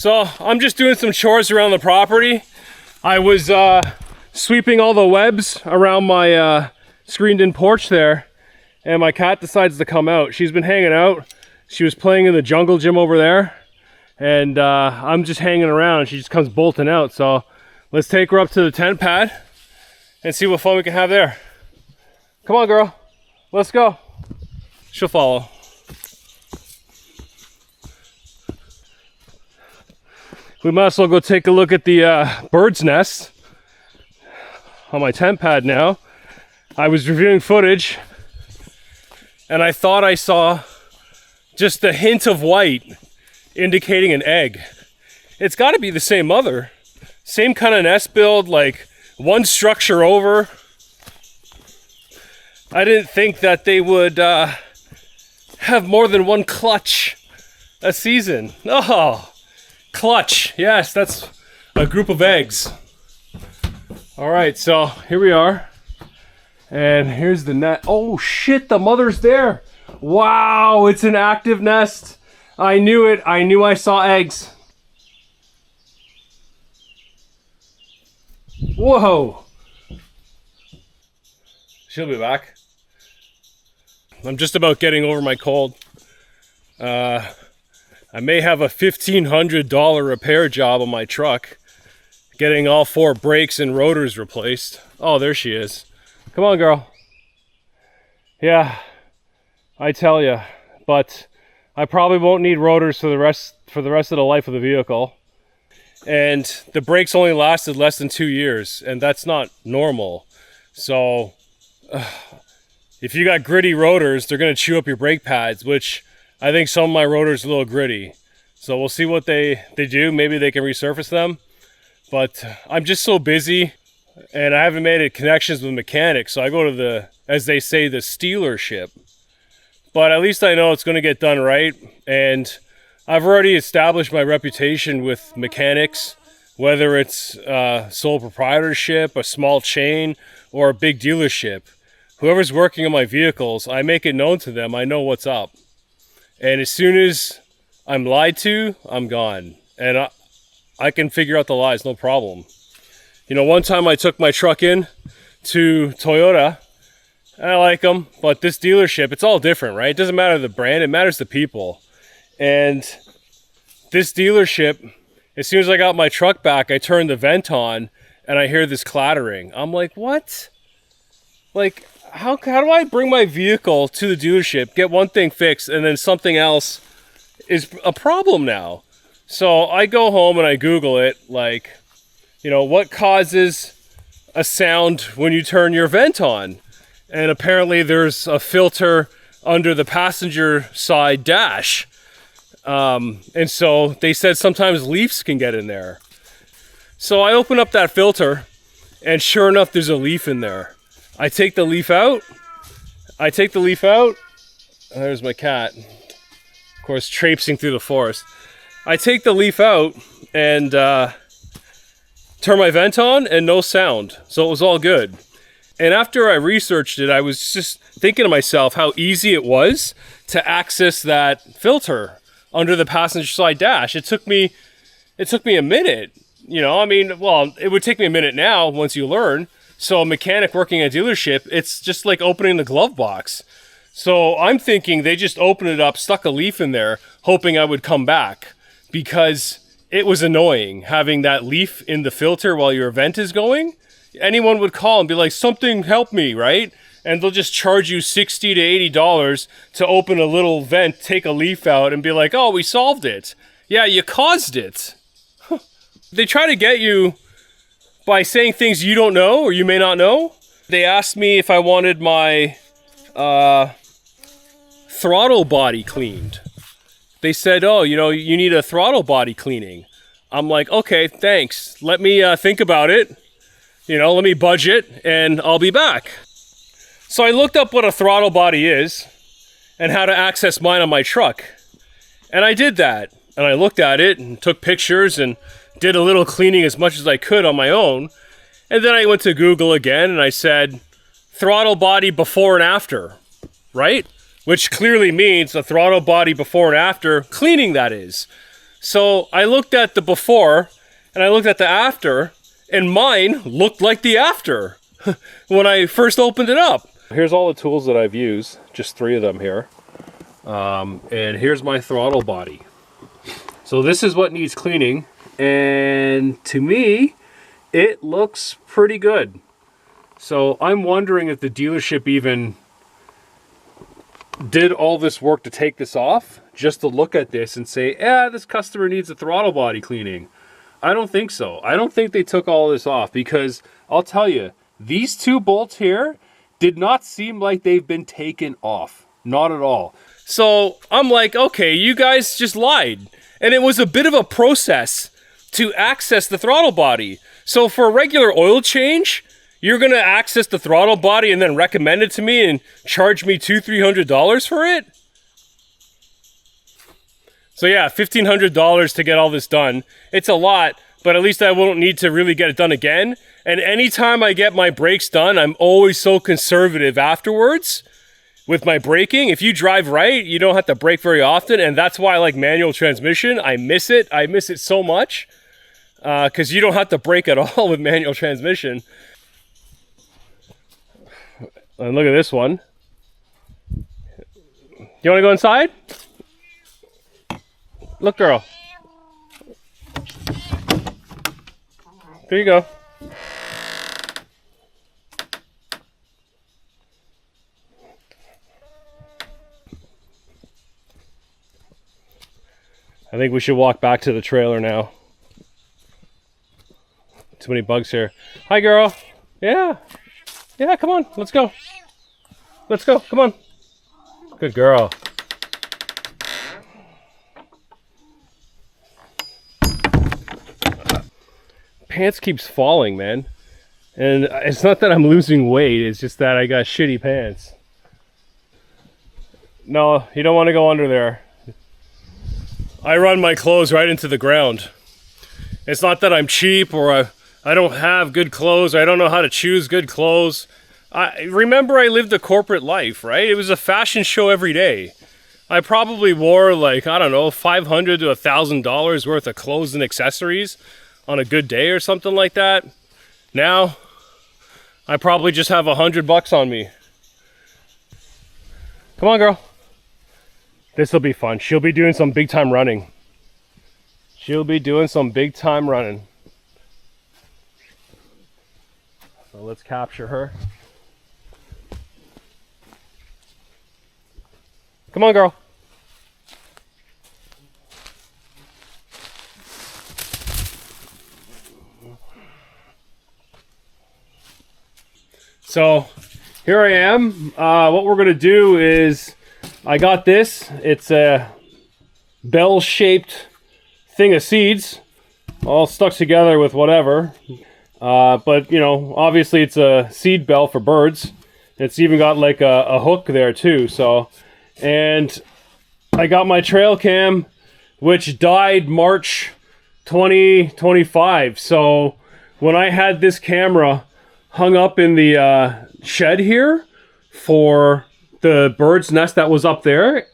So I'm just doing some chores around the property. I was sweeping all the webs around my screened-in porch there, and my cat decides to come out. She's been hanging out. She was playing in the jungle gym over there, and I'm just hanging around, and she just comes bolting out. So let's take her up to the tent pad and see what fun we can have there. Come on, girl. Let's go. She'll follow. We might as well go take a look at the bird's nest on my tent pad now. I was reviewing footage and I thought I saw just a hint of white indicating an egg. It's got to be the same mother. Same kind of nest build, like one structure over. I didn't think that they would have more than one clutch a season. Oh. Clutch, yes, that's a group of eggs. All right, so here we are, and here's the net. Oh shit, the mother's there. Wow, it's an active nest. I knew it. I knew I saw eggs. Whoa. She'll be back. I'm just about getting over my cold. I may have a $1,500 repair job on my truck, getting all 4 brakes and rotors replaced. Oh, there she is. Come on, girl. Yeah, I tell you, but I probably won't need rotors for the rest of the life of the vehicle. And the brakes only lasted less than 2 years, and that's not normal. So if you got gritty rotors, they're going to chew up your brake pads, which I think some of my rotors are a little gritty. So we'll see what they do. Maybe they can resurface them. But I'm just so busy and I haven't made connections with mechanics. So I go to the, as they say, the dealership. But at least I know it's going to get done right. And I've already established my reputation with mechanics, whether it's sole proprietorship, a small chain, or a big dealership. Whoever's working on my vehicles, I make it known to them. I know what's up. And as soon as I'm lied to, I'm gone. And I can figure out the lies, no problem. You know, one time I took my truck in to Toyota. I like them, but this dealership, it's all different, right? It doesn't matter the brand, it matters the people. And this dealership, as soon as I got my truck back, I turned the vent on and I hear this clattering. I'm like, what? Like, how do I bring my vehicle to the dealership, get one thing fixed, and then something else is a problem now? So I go home and I Google it, like, you know, what causes a sound when you turn your vent on? And apparently there's a filter under the passenger side dash. And so they said sometimes leaves can get in there. So I open up that filter and sure enough, there's a leaf in there. I take the leaf out. There's my cat, of course, traipsing through the forest. I take the leaf out and turn my vent on and no sound. So it was all good. And after I researched it, I was just thinking to myself how easy it was to access that filter under the passenger side dash. It took me a minute. You know, I mean, well, it would take me a minute now once you learn. So a mechanic working at a dealership, it's just like opening the glove box. So I'm thinking they just opened it up, stuck a leaf in there, hoping I would come back, because it was annoying having that leaf in the filter while your vent is going. Anyone would call and be like, something help me, right? And they'll just charge you $60 to $80 to open a little vent, take a leaf out and be like, oh, we solved it. Yeah, you caused it. They try to get you by saying things you don't know or you may not know. They asked me if I wanted my throttle body cleaned. They said, oh, you know, you need a throttle body cleaning. I'm like, okay, thanks. Let me think about it. You know, let me budget and I'll be back. So I looked up what a throttle body is and how to access mine on my truck. And I did that. And I looked at it and took pictures and did a little cleaning as much as I could on my own. And then I went to Google again and I said, throttle body before and after, right? Which clearly means a throttle body before and after cleaning, that is. So I looked at the before and I looked at the after, and mine looked like the after when I first opened it up. Here's all the tools that I've used, just 3 of them here. And here's my throttle body. So this is what needs cleaning, and to me, it looks pretty good. So I'm wondering if the dealership even did all this work to take this off, just to look at this and say, this customer needs a throttle body cleaning. I don't think so. I don't think they took all this off, because I'll tell you, these 2 bolts here did not seem like they've been taken off. Not at all. So I'm like, okay, you guys just lied. And it was a bit of a process to access the throttle body. So for a regular oil change, you're gonna access the throttle body and then recommend it to me and charge me $200-300 for it? So yeah, $1,500 to get all this done. It's a lot, but at least I won't need to really get it done again. And anytime I get my brakes done, I'm always so conservative afterwards with my braking. If you drive right, you don't have to brake very often, and that's why I like manual transmission. I miss it. I miss it so much because you don't have to brake at all with manual transmission. And look at this one. You want to go inside? Look, girl. There you go. I think we should walk back to the trailer now. Too many bugs here. Hi, girl. Yeah. Yeah, come on. Let's go. Let's go. Come on. Good girl. Pants keeps falling, man. And it's not that I'm losing weight. It's just that I got shitty pants. No, you don't want to go under there. I run my clothes right into the ground. It's not that I'm cheap or I don't have good clothes. Or I don't know how to choose good clothes. Remember, I lived a corporate life, right? It was a fashion show every day. I probably wore like, I don't know, $500 to $1,000 worth of clothes and accessories on a good day or something like that. Now, I probably just have $100 on me. Come on, girl. This will be fun. She'll be doing some big time running. She'll be doing some big time running. So let's capture her. Come on, girl. So here I am. What we're gonna do is, I got this. It's a bell-shaped thing of seeds, all stuck together with whatever. But you know, obviously it's a seed bell for birds. It's even got like a hook there too. So, and I got my trail cam, which died March 2025. So when I had this camera hung up in the shed here for the bird's nest that was up there,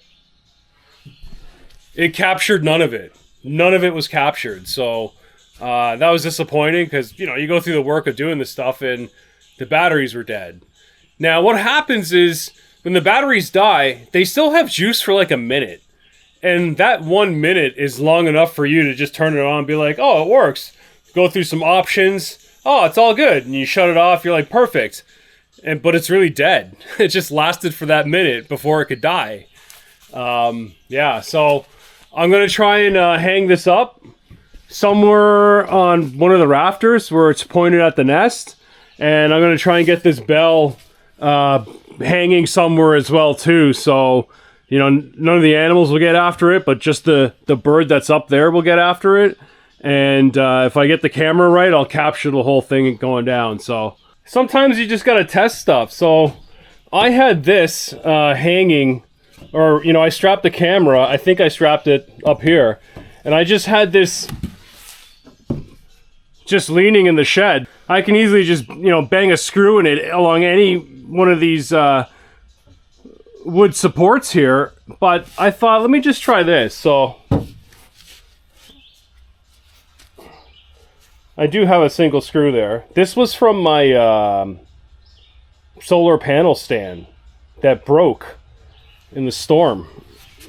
it captured none of it. None of it was captured. So that was disappointing because, you know, you go through the work of doing this stuff and the batteries were dead. Now, what happens is when the batteries die, they still have juice for like a minute. And that 1 minute is long enough for you to just turn it on and be like, oh, it works. Go through some options. Oh, it's all good. And you shut it off. You're like, perfect. But it's really dead. It just lasted for that minute before it could die. Yeah, so I'm going to try and hang this up somewhere on one of the rafters where it's pointed at the nest. And I'm going to try and get this bell hanging somewhere as well too. So, you know, none of the animals will get after it, but just the bird that's up there will get after it. And if I get the camera right, I'll capture the whole thing going down. So sometimes you just got to test stuff. So I had this hanging, or, you know, I strapped the camera. I think I strapped it up here. And I just had this just leaning in the shed. I can easily just, you know, bang a screw in it along any one of these wood supports here. But I thought, let me just try this. So I do have a single screw there. This was from my solar panel stand that broke in the storm.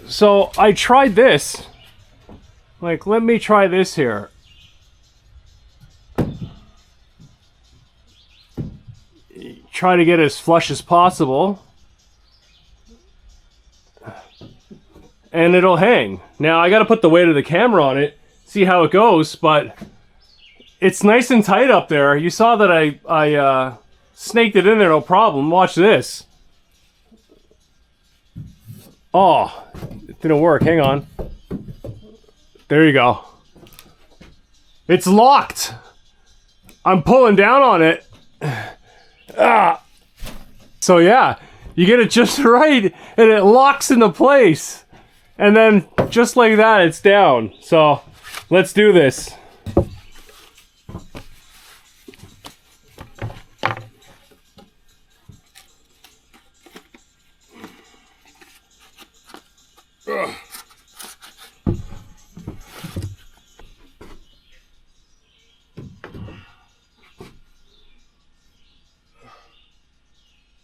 So I tried this. Like, let me try this here. Try to get as flush as possible. And it'll hang. Now I gotta put the weight of the camera on it, see how it goes, but it's nice and tight up there. You saw that I snaked it in there, no problem. Watch this. Oh, it didn't work. Hang on. There you go. It's locked. I'm pulling down on it. So yeah, you get it just right and it locks into place. And then just like that, it's down. So let's do this.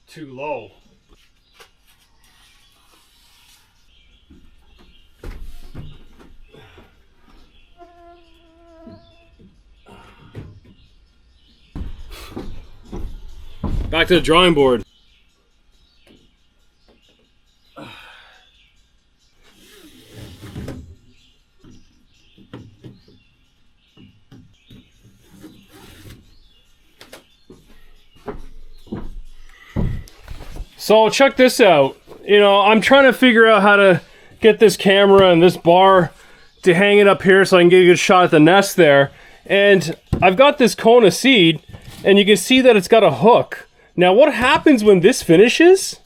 Too low. Back to the drawing board. So check this out. You know, I'm trying to figure out how to get this camera and this bar to hang it up here so I can get a good shot at the nest there. And I've got this cone of seed, and you can see that it's got a hook. Now what happens when this finishes?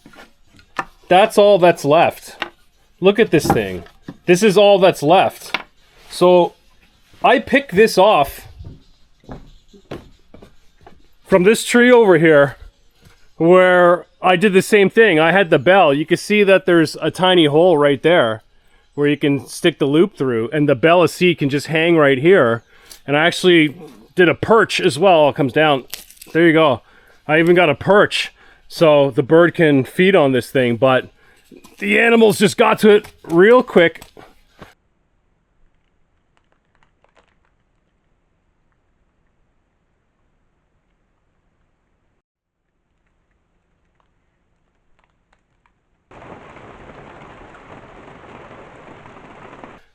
That's all that's left. Look at this thing. This is all that's left. So I picked this off from this tree over here where I did the same thing. I had the bell. You can see that there's a tiny hole right there where you can stick the loop through, and the bell of seed can just hang right here. And I actually did a perch as well. It comes down. There you go. I even got a perch so the bird can feed on this thing, but the animals just got to it real quick.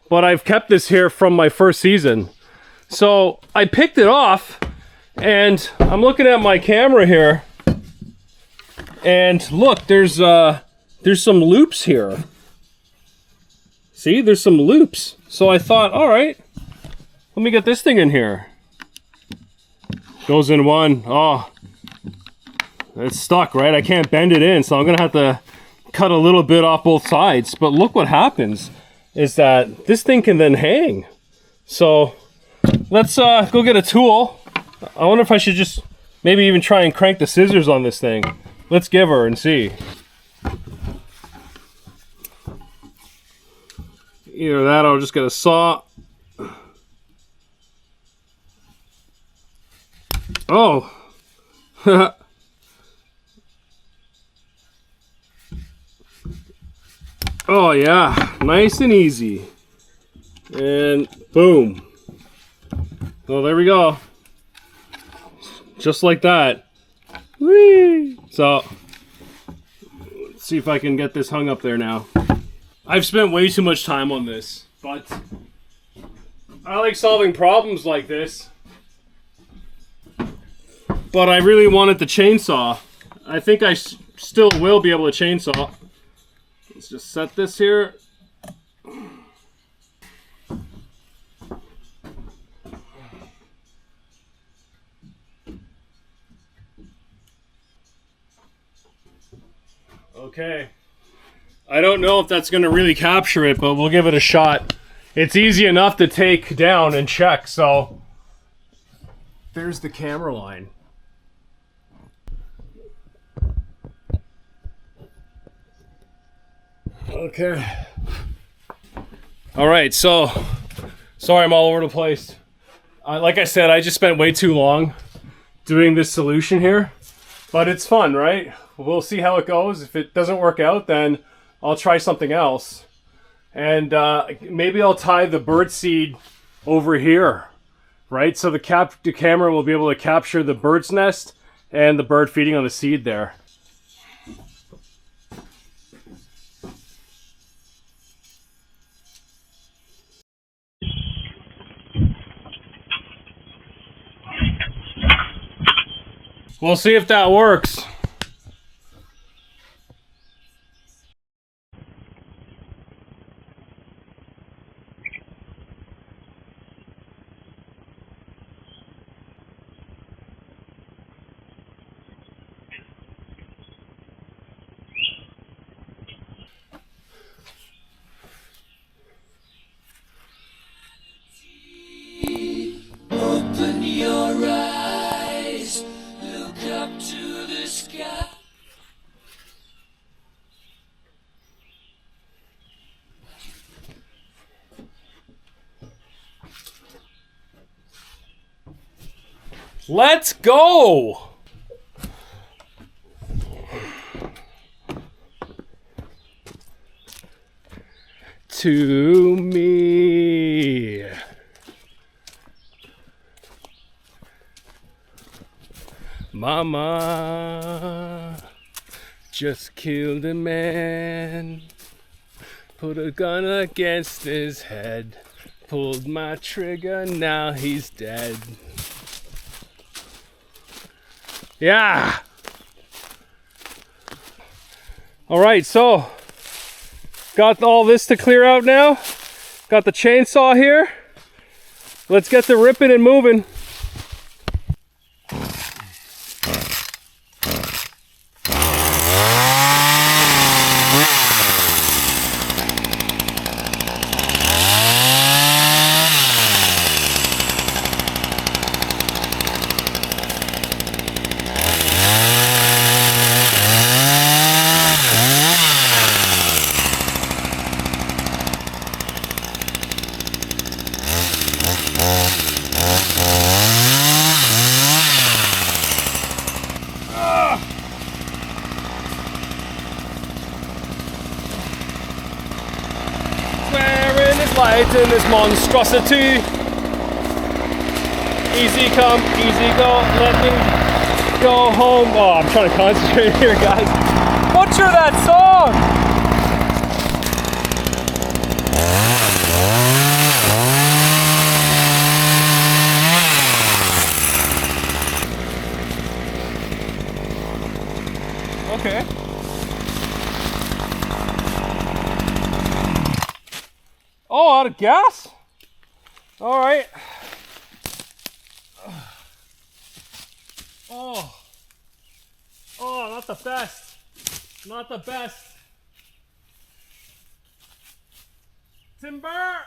But I've kept this here from my first season. So I picked it off, and I'm looking at my camera here, and look, there's some loops here. See, there's some loops. So I thought, all right, let me get this thing in here. Goes in one. Oh, it's stuck, right? I can't bend it in, so I'm gonna have to cut a little bit off both sides. But look what happens is that this thing can then hang. So let's go get a tool. I wonder if I should just maybe even try and crank the scissors on this thing. Let's give her and see. Either that or I'll just get a saw. Oh. Oh yeah, nice and easy. And boom. Well, there we go. Just like that. Whee! So, let's see if I can get this hung up there now. I've spent way too much time on this, but I like solving problems like this. But I really wanted the chainsaw. I think I still will be able to chainsaw. Let's just set this here. Okay. I don't know if that's going to really capture it, but we'll give it a shot. It's easy enough to take down and check, so there's the camera line. Okay. All right, so sorry I'm all over the place. Like I said, I just spent way too long doing this solution here, but it's fun, right? We'll see how it goes. If it doesn't work out, then I'll try something else. And maybe I'll tie the birdseed over here, right? So the camera will be able to capture the bird's nest and the bird feeding on the seed there. We'll see if that works. Open your eyes, look up to the sky. Let's go! To me. Mama just killed a man, put a gun against his head, pulled my trigger, now he's dead. Yeah. All right, so got all this to clear out now. Got the chainsaw here. Let's get the ripping and moving. Swearing is light in this monstrosity. Easy come, easy go, let me go home. Oh, I'm trying to concentrate here, guys. Butcher that song! Okay. Oh, out of gas? All right. Oh. Oh, not the best. Not the best. Timber!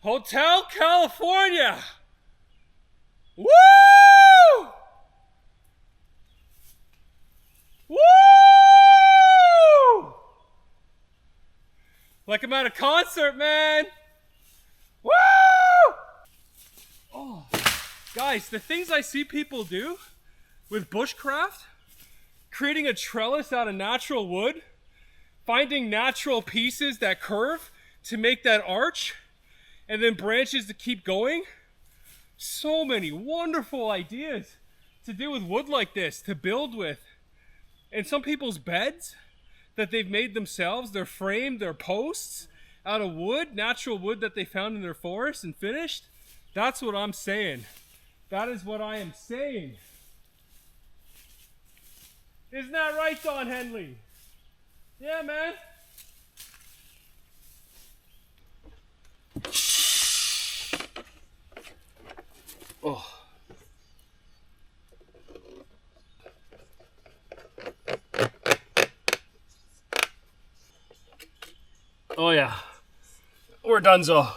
Hotel California! Woo! Woo! Like I'm at a concert, man! Woo! Oh, guys, the things I see people do with bushcraft, creating a trellis out of natural wood, finding natural pieces that curve to make that arch, and then branches to keep going. So many wonderful ideas to do with wood like this, to build with. And some people's beds that they've made themselves, their frame, their posts, out of wood, natural wood that they found in their forest and finished. That's what I'm saying. That is what I am saying. Isn't that right, Don Henley? Yeah, man. Oh, Oh yeah, we're donezo.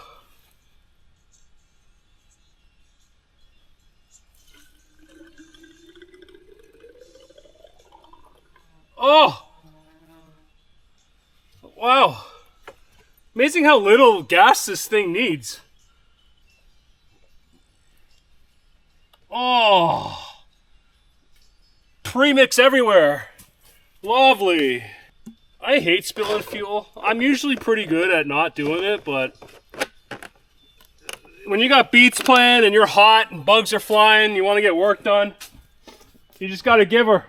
Oh! Wow. Amazing how little gas this thing needs. Oh! Premix everywhere. Lovely. I hate spilling fuel. I'm usually pretty good at not doing it, but when you got beats playing and you're hot and bugs are flying, you want to get work done, you just got to give her.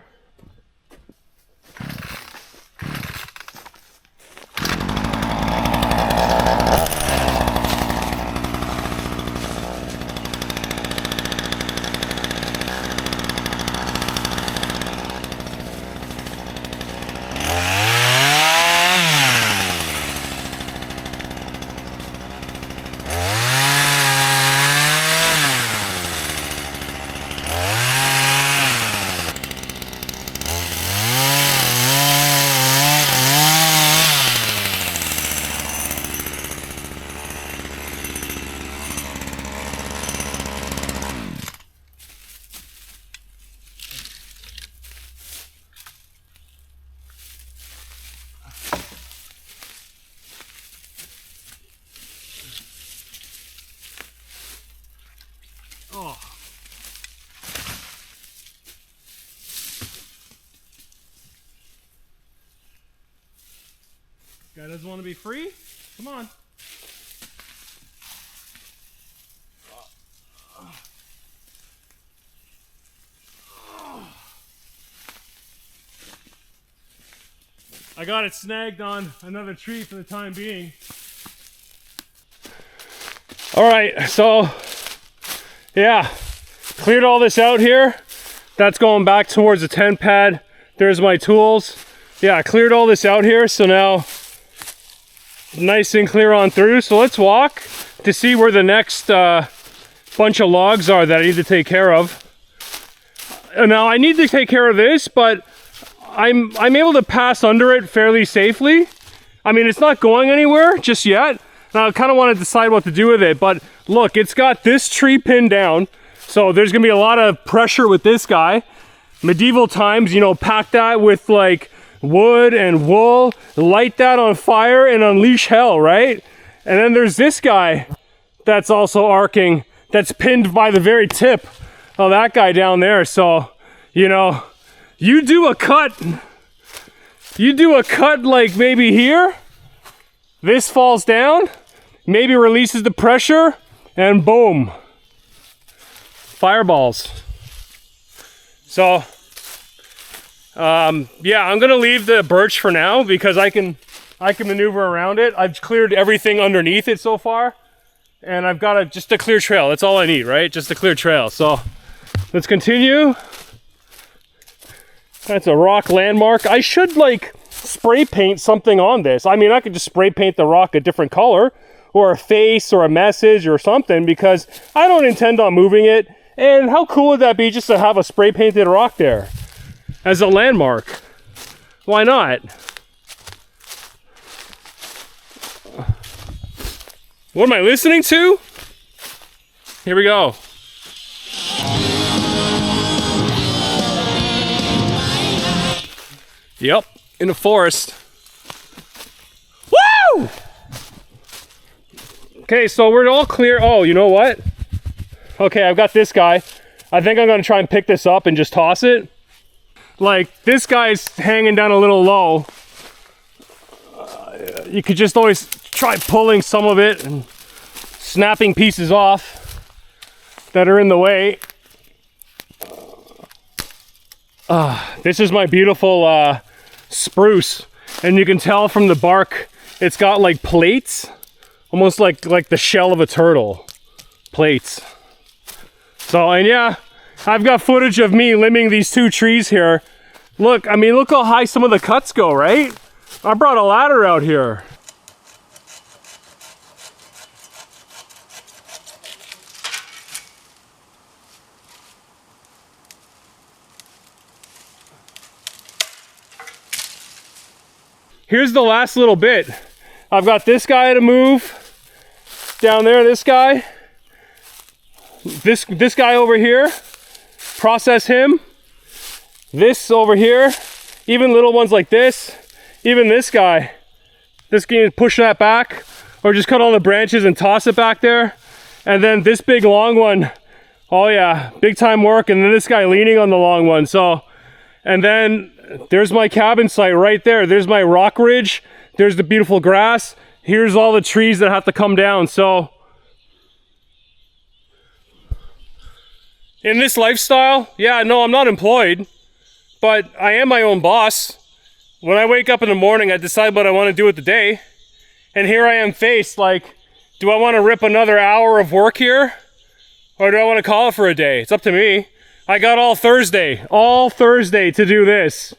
Oh. Guy doesn't want to be free? Come on. I got it snagged on another tree for the time being. All right, so yeah, cleared all this out here. That's going back towards the tent pad. There's my tools. Yeah, I cleared all this out here, so now nice and clear on through. So let's walk to see where the next bunch of logs are that I need to take care of. Now I need to take care of this, but I'm able to pass under it fairly safely. I mean, it's not going anywhere just yet. And I kind of want to decide what to do with it, but look, it's got this tree pinned down, so there's gonna be a lot of pressure with this guy. Medieval times, you know, pack that with like wood and wool, light that on fire and unleash hell, right? And then there's this guy that's also arcing, that's pinned by the very tip of that guy down there. So, you know, you do a cut like maybe here, this falls down, maybe releases the pressure, and boom, fireballs. So yeah, I'm gonna leave the birch for now because I can maneuver around it. I've cleared everything underneath it so far, and I've got just a clear trail. That's all I need, right? Just a clear trail. So let's continue. That's a rock landmark. I should like spray paint something on this. I mean, I could just spray paint the rock a different color, or a face or a message or something, because I don't intend on moving it. And how cool would that be just to have a spray painted rock there as a landmark? Why not? What am I listening to? Here we go. Yep, in the forest. Woo! Okay, so we're all clear. Oh, you know what? Okay, I've got this guy. I think I'm gonna try and pick this up and just toss it. Like, this guy's hanging down a little low. You could just always try pulling some of it and snapping pieces off that are in the way. This is my beautiful spruce, and you can tell from the bark, it's got like plates, almost like the shell of a turtle. Plates. So, and yeah, I've got footage of me limbing these two trees here. Look, I mean, look how high some of the cuts go, right? I brought a ladder out here. Here's the last little bit. I've got this guy to move down there, this guy. This guy over here, process him. This over here, even little ones like this, even this guy. This can push that back or just cut all the branches and toss it back there. And then this big long one, oh yeah, big time work. And then this guy leaning on the long one. So, and then there's my cabin site right there. There's my rock ridge. There's the beautiful grass. Here's all the trees that have to come down. So in this lifestyle, yeah, no, I'm not employed, but I am my own boss. When I wake up in the morning, I decide what I want to do with the day. And here I am faced like, do I want to rip another hour of work here? Or do I want to call it for a day? It's up to me. I got all Thursday to do this.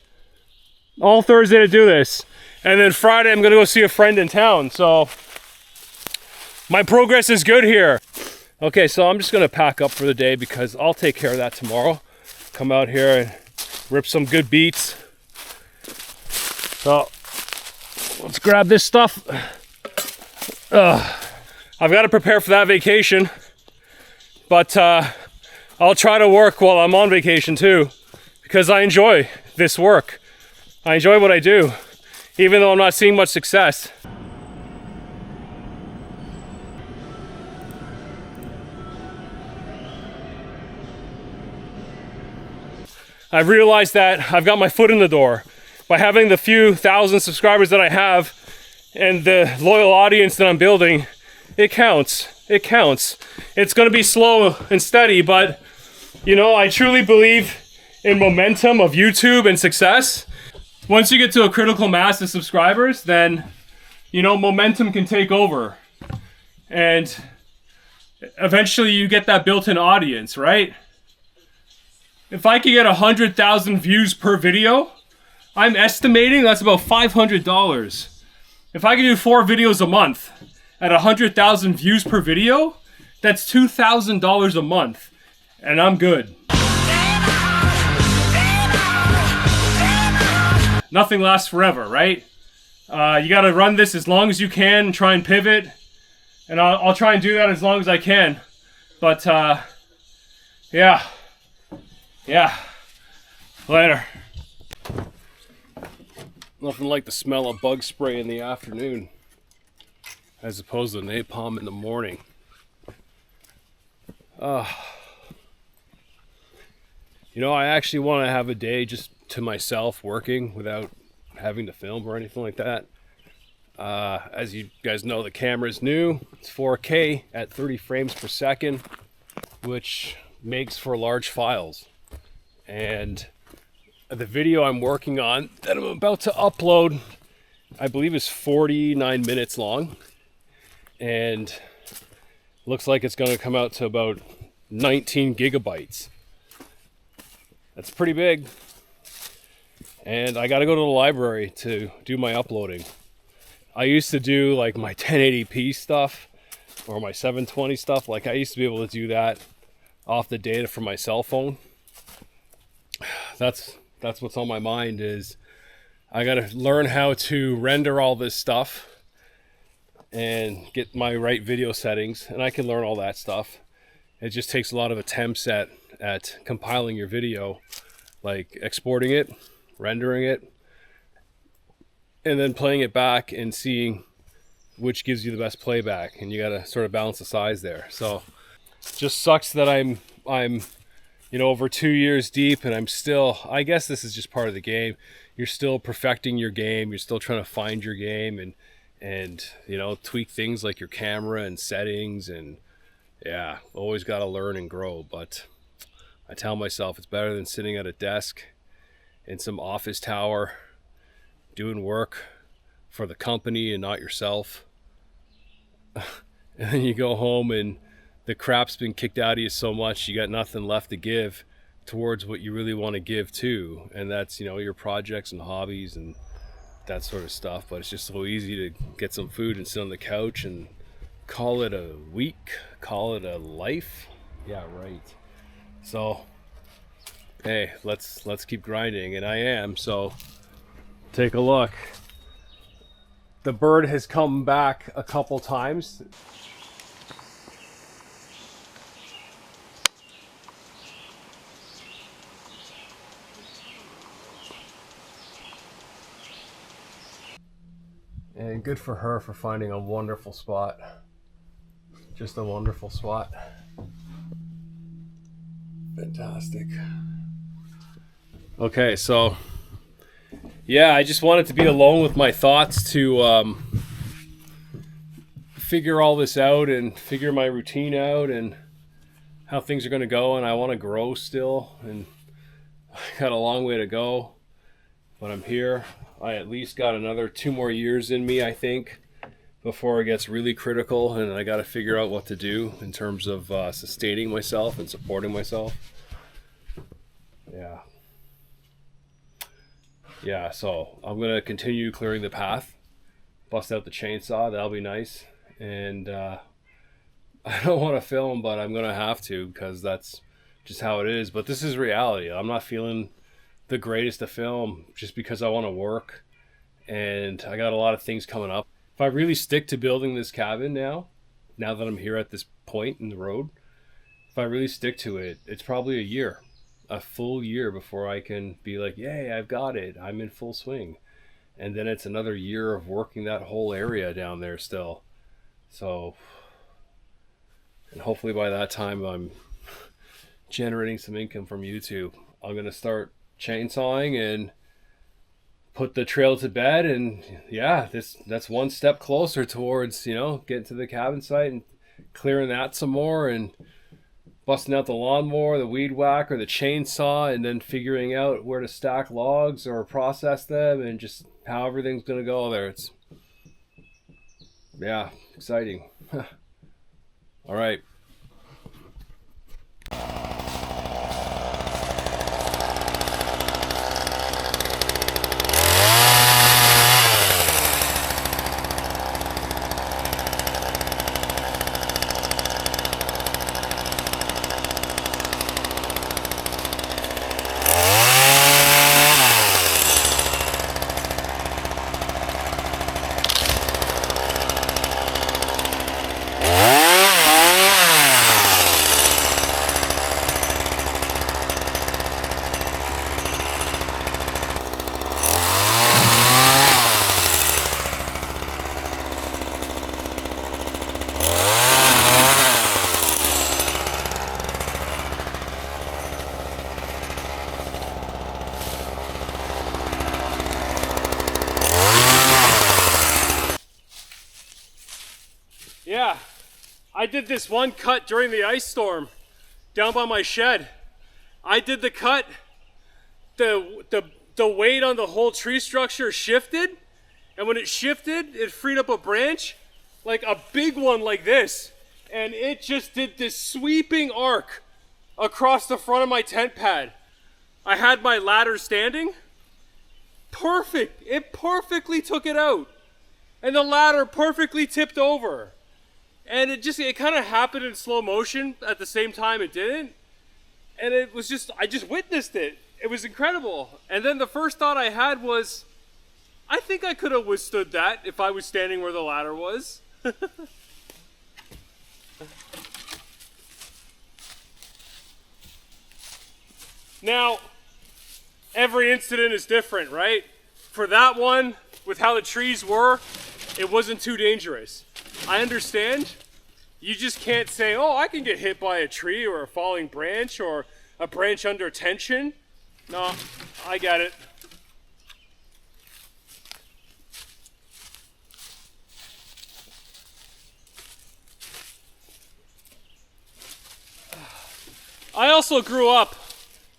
All Thursday to do this. And then Friday, I'm going to go see a friend in town. So my progress is good here. Okay, so I'm just going to pack up for the day because I'll take care of that tomorrow. Come out here and rip some good beats. So let's grab this stuff. I've got to prepare for that vacation. But I'll try to work while I'm on vacation too. Because I enjoy this work. I enjoy what I do. Even though I'm not seeing much success. I've realized that I've got my foot in the door. By having the few thousand subscribers that I have and the loyal audience that I'm building, it counts. It counts. It's gonna be slow and steady, but you know, I truly believe in momentum of YouTube and success. Once you get to a critical mass of subscribers, then, you know, momentum can take over. And eventually you get that built-in audience, right? If I could get 100,000 views per video, I'm estimating that's about $500. If I could do 4 videos a month at 100,000 views per video, that's $2,000 a month. And I'm good. Nothing lasts forever, right? You gotta run this as long as you can and try and pivot. And I'll try and do that as long as I can. But, yeah. Yeah. Later. Nothing like the smell of bug spray in the afternoon as opposed to napalm in the morning. You know, I actually want to have a day just to myself working without having to film or anything like that. As you guys know, the camera's new. It's 4K at 30 frames per second, which makes for large files. And the video I'm working on that I'm about to upload, I believe is 49 minutes long. And looks like it's going to come out to about 19 gigabytes. That's pretty big. And I got to go to the library to do my uploading. I used to do like my 1080p stuff or my 720 stuff. Like I used to be able to do that off the data from my cell phone. That's what's on my mind is I got to learn how to render all this stuff and get my right video settings, and I can learn all that stuff. It just takes a lot of attempts at compiling your video, like exporting it, rendering it, and then playing it back and seeing which gives you the best playback, and you got to sort of balance the size there. So just sucks that I'm you know, over 2 years deep, and I'm still, I guess this is just part of the game. You're still perfecting your game. You're still trying to find your game and you know, tweak things like your camera and settings, and yeah, always got to learn and grow. But I tell myself it's better than sitting at a desk in some office tower doing work for the company and not yourself. And then you go home and the crap's been kicked out of you so much, you got nothing left to give towards what you really want to give to. And that's, you know, your projects and hobbies and that sort of stuff. But it's just so easy to get some food and sit on the couch and call it a week, call it a life. Yeah, right. So, hey, let's keep grinding, and I am. So, take a look. The bird has come back a couple times. And good for her for finding a wonderful spot. Just a wonderful spot. Fantastic. Okay, so yeah, I just wanted to be alone with my thoughts to figure all this out and figure my routine out and how things are going to go. And I want to grow still, and I got a long way to go, but I'm here. I at least got another 2 more years in me, I think, before it gets really critical, and I got to figure out what to do in terms of sustaining myself and supporting myself. Yeah, so I'm going to continue clearing the path, bust out the chainsaw, that'll be nice. And I don't want to film, but I'm going to have to because that's just how it is. But this is reality. I'm not feeling the greatest to film just because I want to work, and I got a lot of things coming up. If I really stick to building this cabin now that I'm here at this point in the road, if I really stick to it, it's probably a full year before I can be like, yay, I've got it, I'm in full swing. And then it's another year of working that whole area down there still. So, and hopefully by that time I'm generating some income from YouTube. I'm going to start chainsawing and put the trail to bed, and yeah, that's one step closer towards, getting to the cabin site and clearing that some more and busting out the lawnmower, the weed whacker, the chainsaw, and then figuring out where to stack logs or process them and just how everything's going to go there. It's, yeah, exciting. All right. Yeah, I did this one cut during the ice storm down by my shed. I did the cut, the weight on the whole tree structure shifted, and when it shifted, it freed up a branch, like a big one like this, and it just did this sweeping arc across the front of my tent pad. I had my ladder standing. Perfect. It perfectly took it out. And the ladder perfectly tipped over. And it kind of happened in slow motion at the same time it didn't. And it was just, I just witnessed it. It was incredible. And then the first thought I had was, I think I could have withstood that if I was standing where the ladder was. Now, every incident is different, right? For that one, with how the trees were, it wasn't too dangerous. I understand. You just can't say, oh, I can get hit by a tree or a falling branch or a branch under tension. No, I get it. I also grew up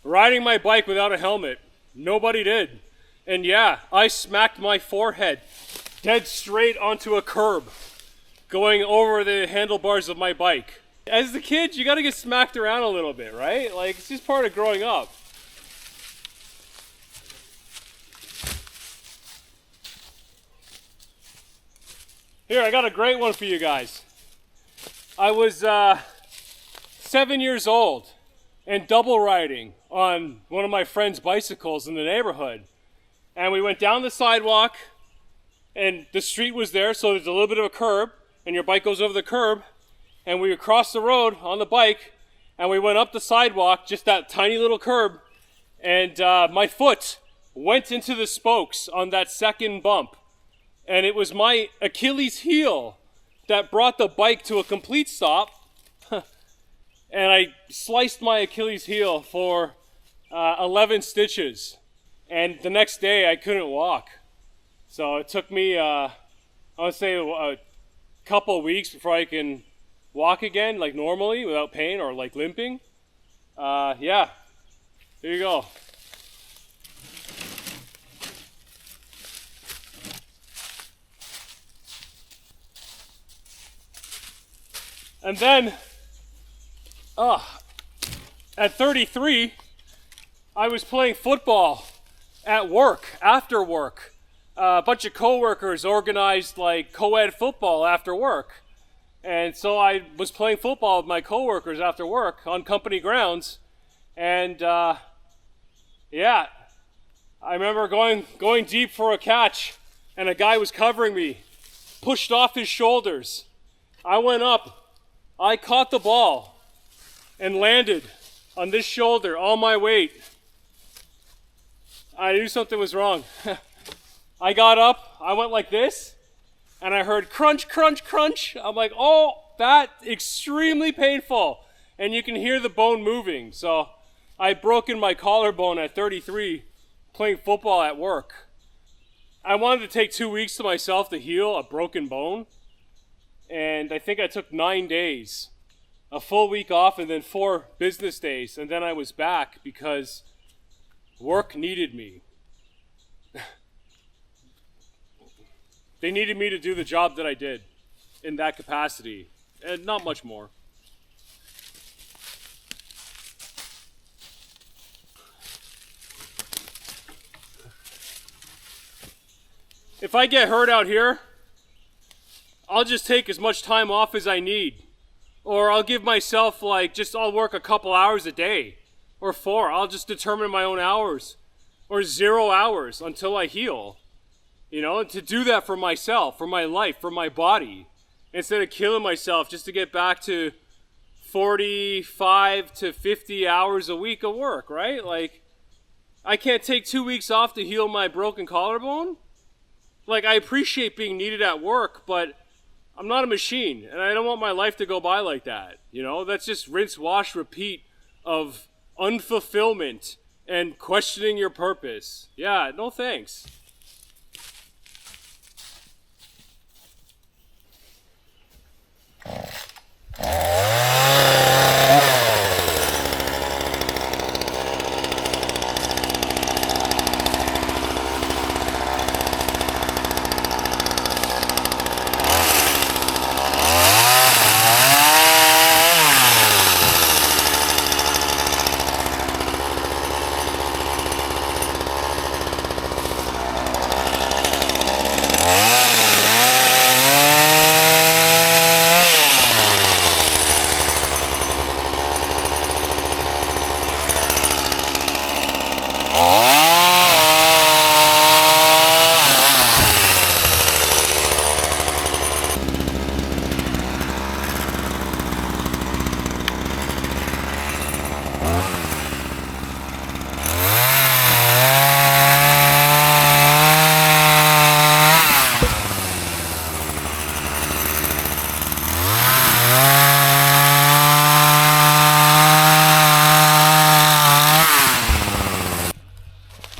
riding my bike without a helmet. Nobody did. And yeah, I smacked my forehead dead straight onto a curb, going over the handlebars of my bike. As the kid, you gotta get smacked around a little bit, right? Like, it's just part of growing up. Here, I got a great one for you guys. I was 7 years old and double riding on one of my friend's bicycles in the neighborhood. And we went down the sidewalk, and the street was there, so there's a little bit of a curb, and your bike goes over the curb, and we crossed the road on the bike, and we went up the sidewalk, just that tiny little curb, and my foot went into the spokes on that second bump, and it was my Achilles heel that brought the bike to a complete stop, and I sliced my Achilles heel for 11 stitches, and the next day I couldn't walk. So it took me, I would say, a couple of weeks before I can walk again, like normally, without pain or like limping. Yeah, there you go. And then, at 33, I was playing football at work, after work. A bunch of coworkers organized like co-ed football after work. And so I was playing football with my coworkers after work on company grounds. And yeah, I remember going deep for a catch, and a guy was covering me, pushed off his shoulders. I went up, I caught the ball, and landed on this shoulder, all my weight. I knew something was wrong. I got up, I went like this, and I heard crunch, crunch, crunch. I'm like, oh, that's extremely painful. And you can hear the bone moving. So I'd broken my collarbone at 33 playing football at work. I wanted to take 2 weeks to myself to heal a broken bone. And I think I took 9 days, a full week off, and then 4 business days. And then I was back because work needed me. They needed me to do the job that I did in that capacity, and not much more. If I get hurt out here, I'll just take as much time off as I need. Or I'll give myself I'll work a couple hours a day. Or 4, I'll just determine my own hours. Or 0 hours until I heal. You know, to do that for myself, for my life, for my body. Instead of killing myself just to get back to 45 to 50 hours a week of work, right? Like, I can't take 2 weeks off to heal my broken collarbone. Like, I appreciate being needed at work, but I'm not a machine, and I don't want my life to go by like that. You know, that's just rinse, wash, repeat of unfulfillment and questioning your purpose. Yeah, no thanks.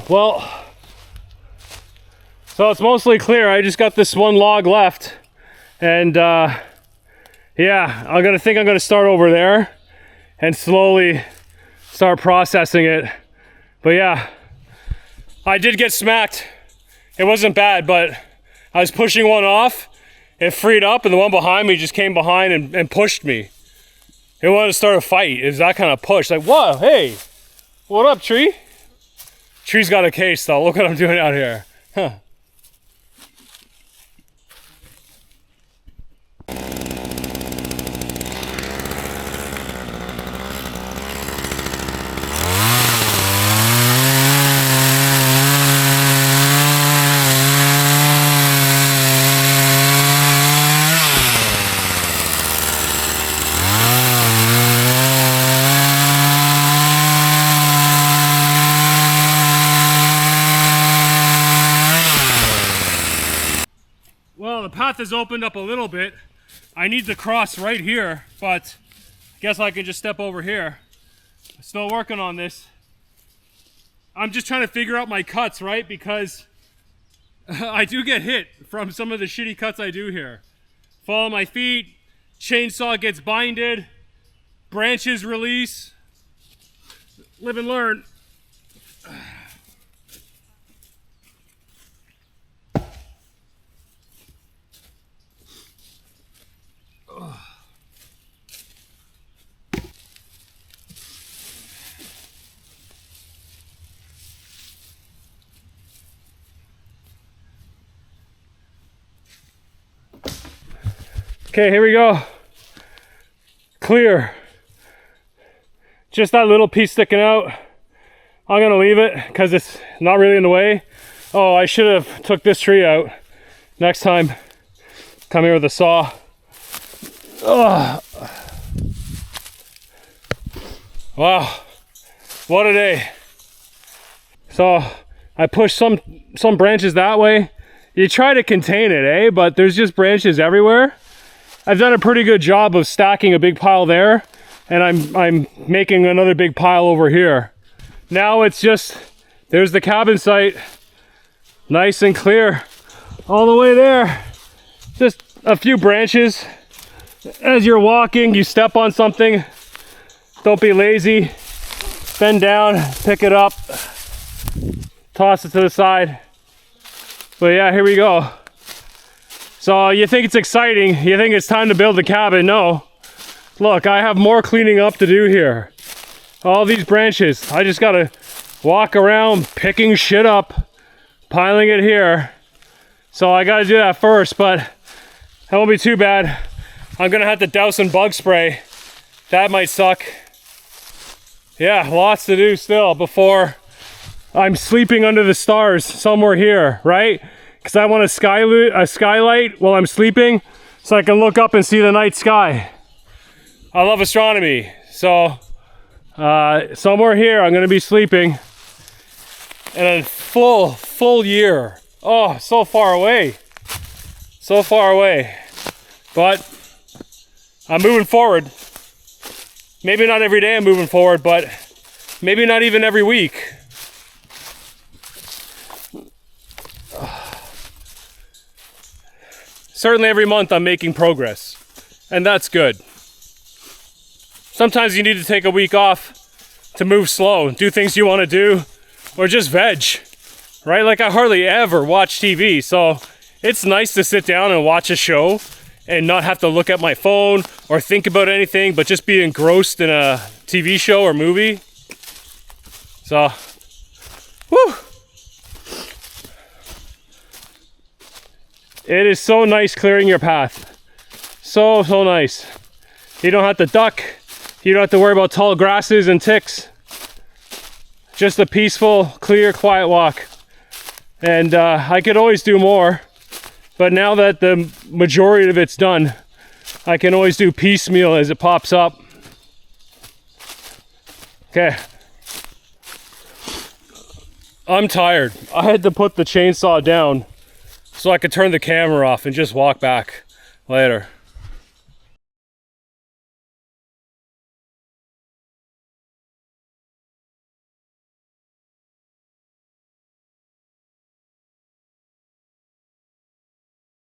Well, so it's mostly clear. I just got this one log left, and yeah, I'm gonna start over there and slowly start processing it. But yeah, I did get smacked. It wasn't bad, but I was pushing one off, it freed up, and the one behind me just came behind and pushed me. It wanted to start a fight. It was that kind of push. Like, whoa, hey, what up, tree? Tree's got a case though. Look what I'm doing out here. Huh. path has opened up a little bit. I need to cross right here, but I guess I can just step over here. Still working on this. I'm just trying to figure out my cuts, right? Because I do get hit from some of the shitty cuts I do here. Fall on my feet, chainsaw gets binded, branches release. Live and learn. Okay, here we go. Clear. Just that little piece sticking out. I'm gonna leave it because it's not really in the way. Oh, I should have took this tree out. Next time, come here with a saw. Oh. Wow, what a day. So I pushed some branches that way. You try to contain it, eh? But there's just branches everywhere. I've done a pretty good job of stacking a big pile there, and I'm making another big pile over here. Now it's just, there's the cabin site, nice and clear all the way there. Just a few branches. As you're walking, you step on something. Don't be lazy. Bend down, pick it up, toss it to the side. But yeah, here we go. So you think it's exciting, you think it's time to build a cabin. No. Look, I have more cleaning up to do here. All these branches, I just gotta walk around picking shit up, piling it here. So I gotta do that first, but that won't be too bad. I'm gonna have to douse in bug spray. That might suck. Yeah, lots to do still before I'm sleeping under the stars somewhere here, right? Because I want a skylight while I'm sleeping so I can look up and see the night sky. I love astronomy, so somewhere here I'm gonna be sleeping in a full year. Oh, so far away, but I'm moving forward. Maybe not every day I'm moving forward, but maybe not even every week. Certainly every month I'm making progress, and that's good. Sometimes you need to take a week off to move slow, do things you want to do, or just veg, right? Like I hardly ever watch TV, so it's nice to sit down and watch a show and not have to look at my phone or think about anything, but just be engrossed in a TV show or movie. So, whew. It is so nice clearing your path. So nice. You don't have to duck. You don't have to worry about tall grasses and ticks. Just a peaceful, clear, quiet walk. And I could always do more, but now that the majority of it's done, I can always do piecemeal as it pops up. Okay. I'm tired. I had to put the chainsaw down so I could turn the camera off and just walk back later.